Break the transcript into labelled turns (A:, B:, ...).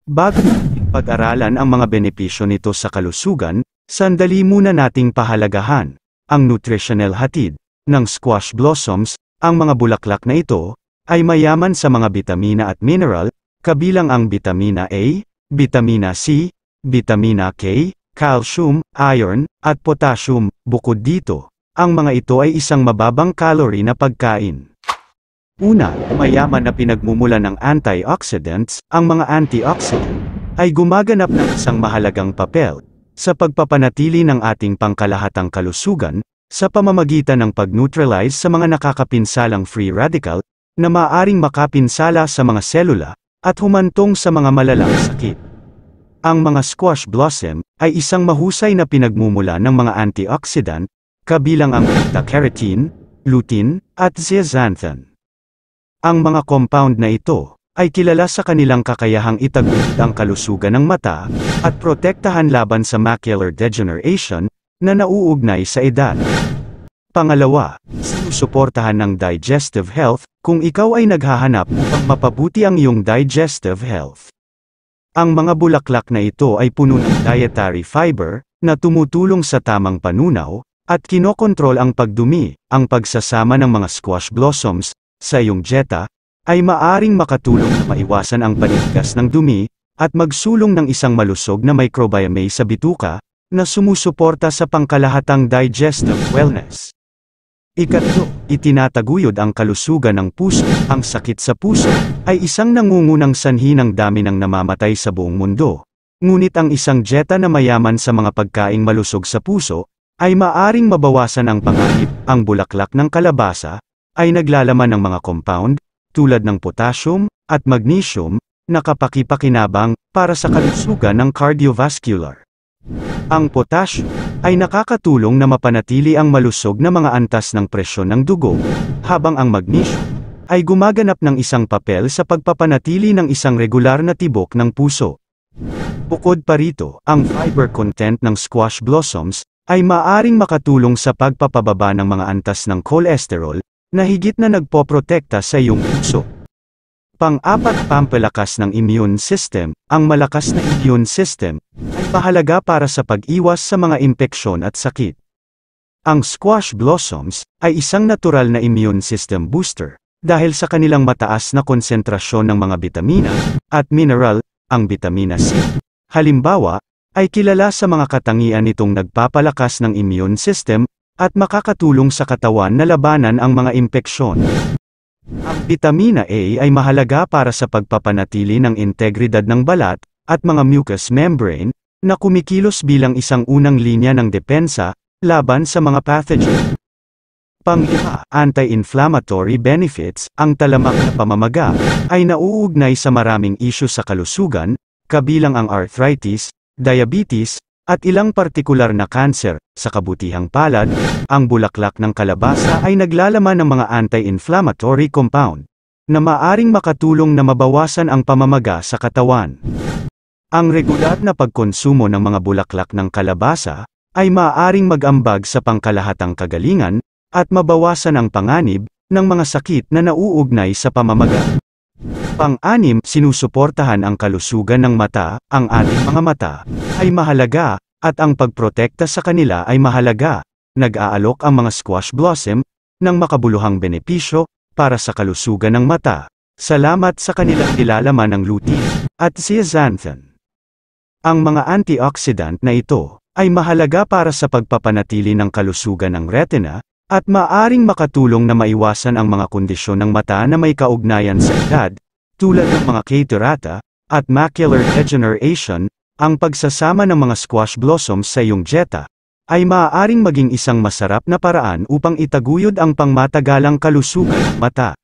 A: Bago natin pag-aralan ang mga benepisyo nito sa kalusugan, sandali muna nating pahalagahan ang nutritional hatid ng squash blossoms. Ang mga bulaklak na ito ay mayaman sa mga bitamina at mineral, kabilang ang bitamina A, bitamina C, bitamina K, calcium, iron, at potassium. Bukod dito, ang mga ito ay isang mababang calorie na pagkain. Una, mayaman na pinagmumulan ng antioxidants. Ang mga antioxidant ay gumaganap ng isang mahalagang papel sa pagpapanatili ng ating pangkalahatang kalusugan sa pamamagitan ng pag-neutralize sa mga nakakapinsalang free radical na maaaring makapinsala sa mga selula at humantong sa mga malalang sakit. Ang mga squash blossom ay isang mahusay na pinagmumula ng mga antioxidant, kabilang ang beta-carotene, lutein, at zeaxanthin. Ang mga compound na ito ay kilala sa kanilang kakayahang itaguyod ang kalusugan ng mata at protektahan laban sa macular degeneration na nauugnay sa edad. Pangalawa, sinusuportahan ng digestive health. Kung ikaw ay naghahanap upang mapabuti ang iyong digestive health, ang mga bulaklak na ito ay puno ng dietary fiber na tumutulong sa tamang panunaw at kinokontrol ang pagdumi. Ang pagsasama ng mga squash blossoms sa iyong dieta ay maaring makatulong na maiwasan ang panigas ng dumi at magsulong ng isang malusog na microbiome sa bituka na sumusuporta sa pangkalahatang digestive wellness. Ikatlo, itinataguyod ang kalusugan ng puso. Ang sakit sa puso ay isang nangungunang sanhi ng dami ng namamatay sa buong mundo. Ngunit ang isang dieta na mayaman sa mga pagkaing malusog sa puso ay maaring mabawasan ang panganib. Ang bulaklak ng kalabasa ay naglalaman ng mga compound, tulad ng potassium at magnesium, na kapakipakinabang para sa kalusugan ng cardiovascular. Ang potassium ay nakakatulong na mapanatili ang malusog na mga antas ng presyon ng dugo, habang ang magnesium ay gumaganap ng isang papel sa pagpapanatili ng isang regular na tibok ng puso. Bukod pa rito, ang fiber content ng squash blossoms ay maaring makatulong sa pagpapababa ng mga antas ng cholesterol, na higit na nagpoprotekta sa iyong puso. Pang-apat, pampalakas ng immune system. Ang malakas na immune system ay mahalaga para sa pag-iwas sa mga impeksyon at sakit. Ang squash blossoms ay isang natural na immune system booster dahil sa kanilang mataas na konsentrasyon ng mga bitamina at mineral. Ang bitamina C, halimbawa, ay kilala sa mga katangian nitong nagpapalakas ng immune system at makakatulong sa katawan na labanan ang mga impeksyon. Ang bitamina A ay mahalaga para sa pagpapanatili ng integridad ng balat at mga mucous membrane na kumikilos bilang isang unang linya ng depensa laban sa mga pathogen. Pang-lima, anti-inflammatory benefits. Ang talamak na pamamaga ay nauugnay sa maraming isyu sa kalusugan, kabilang ang arthritis, diabetes, at ilang partikular na kanser. Sa kabutihang palad, ang bulaklak ng kalabasa ay naglalaman ng mga anti-inflammatory compound na maaring makatulong na mabawasan ang pamamaga sa katawan. Ang regular na pagkonsumo ng mga bulaklak ng kalabasa ay maaring mag-ambag sa pangkalahatang kagalingan at mabawasan ang panganib ng mga sakit na nauugnay sa pamamaga. Pang-anim, sinusuportahan ang kalusugan ng mata. Ang ating mga mata ay mahalaga, at ang pagprotekta sa kanila ay mahalaga. Nag-aalok ang mga squash blossom ng makabuluhang benepisyo para sa kalusugan ng mata, salamat sa kanilang nilalaman ng lutein at zeaxanthin. Ang mga antioxidant na ito ay mahalaga para sa pagpapanatili ng kalusugan ng retina, at maaring makatulong na maiwasan ang mga kondisyon ng mata na may kaugnayan sa edad, tulad ng mga catarata at macular degeneration. Ang pagsasama ng mga squash blossoms sa iyong dieta ay maaaring maging isang masarap na paraan upang itaguyod ang pangmatagalang kalusugan ng mata.